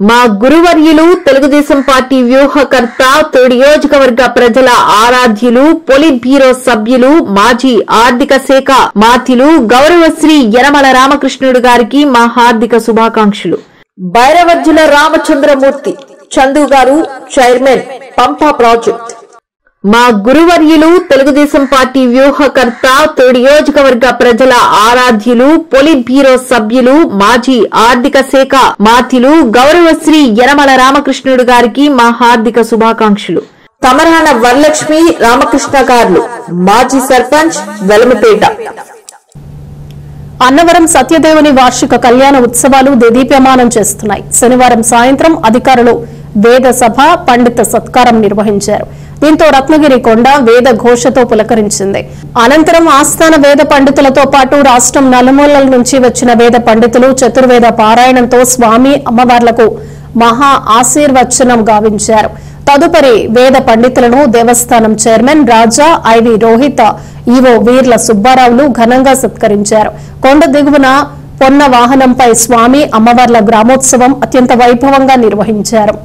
మా గురువర్యులు తెలుగుదేశం పార్టీ వ్యూహకర్త నియోజకవర్గ ప్రజల ఆరాధ్యులు పొలిట్ బ్యూరో సభ్యులు మాజీ ఆర్థిక శాఖ మాత్యులు గౌరవశ్రీ యనమల రామకృష్ణుడు గారికి మా హార్దిక శుభాకాంక్షలు. భైరవజ్జుల రామచంద్రమూర్తి చందు గారు, చైర్మన్, పంపా ప్రాజెక్ట్. మా గురువర్యులు తెలుగుదేశం పార్టీ వ్యూహకర్త నియోజకవర్గ ప్రజల ఆరాధ్యులు పొలిట్ బ్యూరో సభ్యులు మాజీ ఆర్థిక శాఖ మాత్యులు గౌరవశ్రీ యనమల రామకృష్ణుడు గారికి మా హార్దిక శుభాకాంక్షలు. తమరాన వరలక్ష్మి రామకృష్ణ గారు, మాజీ సర్పంచ్, వెలమపేట. అన్నవరం సత్యదేవుని వార్షిక కళ్యాణ ఉత్సవాలు దేదీప్యమానం చేస్తున్నాయి. శనివారం సాయంత్రం అధికారులు వేద సభ, పండిత సత్కారం నిర్వహించారు. దీంతో రత్నగిరి కొండ వేద ఘోషతో పులకరించింది. అనంతరం ఆస్థాన వేద పండితులతో పాటు రాష్ట్రం నలుమూలల నుంచి వచ్చిన వేద పండితులు చతుర్వేద పారాయణంతో స్వామి అమ్మవార్లకు మహా ఆశీర్వచనం గావించారు. తదుపరి వేద పండితులను దేవస్థానం చైర్మన్ రాజా, ఐవి రోహిత, ఈవో వీర్ల సుబ్బారావులు ఘనంగా సత్కరించారు. కొండ దిగువన పొన్న వాహనంపై స్వామి అమ్మవార్ల గ్రామోత్సవం అత్యంత వైభవంగా నిర్వహించారు.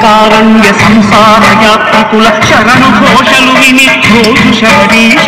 కారణ్య సంసార యాత్రికుల శరణు ఘోషలు విని ఘోష శబరీష